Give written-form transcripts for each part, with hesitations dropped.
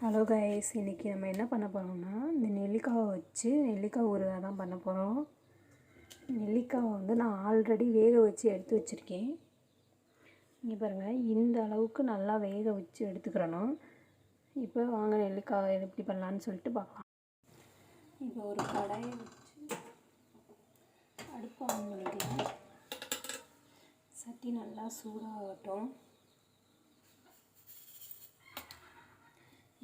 Hello guys, இன்றைக்கி நம்ம என்ன பண்ண போகிறோம்னா இந்த நெல்லிக்காவை வச்சு நெல்லிக்காய் ஊறுகாய் தான் பண்ண போகிறோம். நெல்லிக்காவை வந்து நான் ஆல்ரெடி வேக வச்சு எடுத்து வச்சுருக்கேன். இங்கே பாருங்கள், இந்த அளவுக்கு நல்லா வேக வச்சு எடுத்துக்கிறணும். இப்போ வாங்க நெல்லிக்காவை எப்படி பண்ணலான்னு சொல்லிட்டு பார்க்கலாம். இப்போ ஒரு கடாயை வச்சு அடுப்பு ஆன் பண்ணிக்கலாம். சட்டி நல்லா சூடாகட்டும்.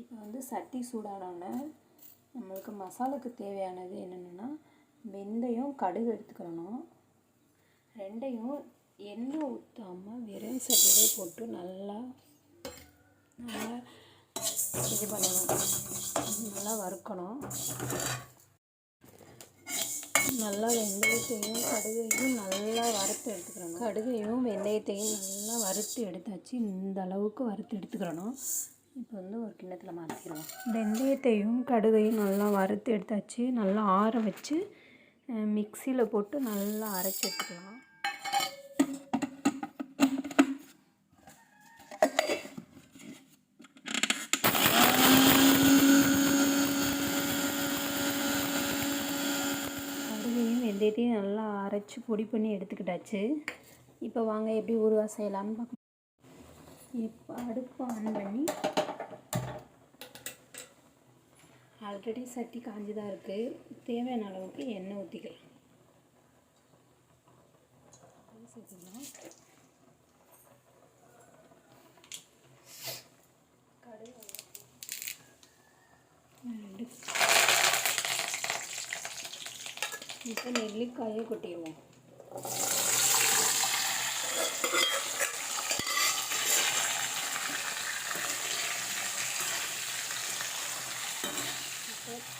இப்போ வந்து சட்டி சூடானோடனே நம்மளுக்கு மசாலாவுக்கு தேவையானது என்னென்னா வெந்தயம், கடுகு எடுத்துக்கிறணும். ரெண்டையும் எண்ணெய் ஊற்றாமல் வெறும் சட்டியிலே போட்டு நல்லா இது பண்ணணும், நல்லா வறுக்கணும். நல்லா வெந்தயத்தையும் கடுகையும் நல்லா வறுத்து எடுத்துக்கிறணும். கடுகையும் வெந்தயத்தையும் நல்லா வறுத்து எடுத்தாச்சு. இந்த அளவுக்கு வறுத்து எடுத்துக்கிறணும். இப்போ வந்து ஒரு கிண்ணத்தில் மாற்றிடுவோம். வெந்தயத்தையும் கடுகையும் நல்லா வறுத்து எடுத்தாச்சு. நல்லா ஆற வச்சு மிக்சியில் போட்டு நல்லா அரைச்சி எடுத்துக்கலாம். கடுகையும் வெந்தயத்தையும் நல்லா அரைச்சி பொடி பண்ணி எடுத்துக்கிட்டாச்சு. இப்போ வாங்க எப்படி ஊறுகாய் செய்யலாம்னு பார்க்கலாம். இப்போ அடுப்பு ஆன் பண்ணி ஆல்ரெடி சட்டி காஞ்சி தான் இருக்குது. தேவையான அளவுக்கு எண்ணெய் ஊற்றிக்கலாம். இப்போ நெல்லிக்காயை கொட்டிடுவோம்.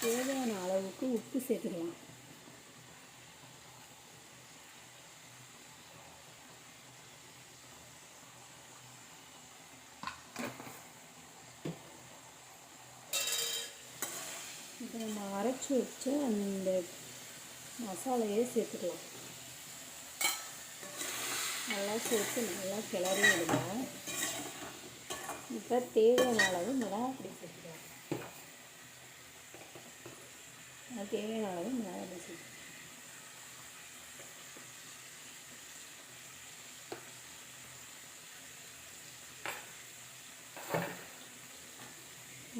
தேவையான அளவுக்கு உப்பு சேர்த்துக்கலாம். இப்போ நம்ம அரைச்சி வச்ச அந்த மசாலையே சேர்த்துக்கலாம். நல்லா சேர்த்து நல்லா கிளறி விடுவோம். இப்போ தேவையான அளவு மிளகாய் சேர்த்துக்கலாம். தேவையான அளவு மிளகாய் சேர்த்து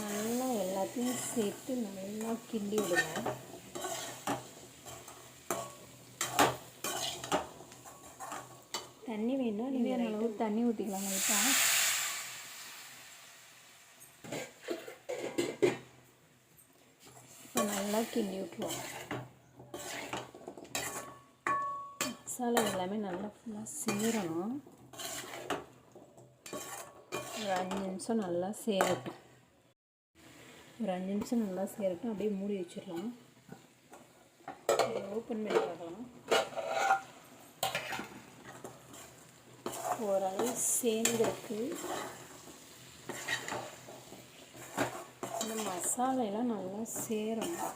நல்லா எல்லாத்தையும் சேர்த்து நல்லா கிண்டி விடுவோம். தண்ணி வேணும், தேவையான அளவு தண்ணி ஊற்றிக்கலாம். லைட்டாக இப்போ நல்லா கிண்டி விட்டுருவோம். மசாலா எல்லாமே நல்லா ஃபுல்லாக சேரணும். ஒரு 5 நிமிஷம் நல்லா சேரட்டும். அப்படியே மூடி வச்சிடலாம். ஓப்பன் பண்ணி பார்க்கலாம். ஓரளவு சேர்ந்துருக்கு. இந்த மசாலையெல்லாம் நல்லா சேரணும்.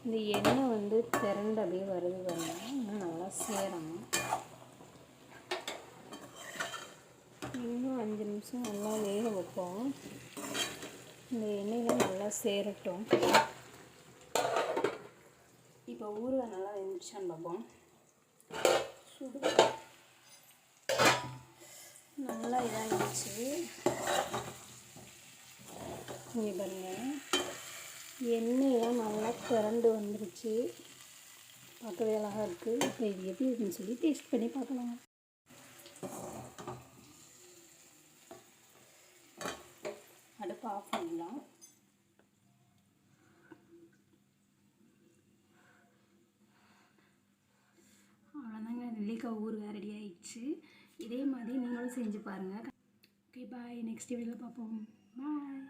இந்த எண்ணெய் வந்து திரண்டு அப்படியே வருது பாருங்க, இன்னும் நல்லா சேரணும். இன்னும் 5 நிமிஷம் நல்லா வேக வைப்போம். இந்த எண்ணெயெலாம் நல்லா சேரட்டும். இப்போ ஊறுகாய் நல்லா வெந்துச்சான்னு பார்ப்போம். சுடு நல்லா இதாகிடுச்சு. இங்கே பாருங்கள், எண்ணெயெல்லாம் நல்லா திரண்டு வந்துருச்சு. பார்க்கவே அழகாக இருக்குது. இப்போ இது எப்படி இருக்குன்னு சொல்லி டேஸ்ட் பண்ணி பார்க்கலாம். அடுப்பு ஆஃப் பண்ணலாம். அவ்வளோதாங்க, நெல்லிக்காய் ஊறுகாய் ரெடி ஆயிடுச்சு. இதே மாதிரி நீங்களும் செஞ்சு பாருங்கள். ஓகே, பாய். நெக்ஸ்ட் வீடியோவில் பார்ப்போம். பாய்.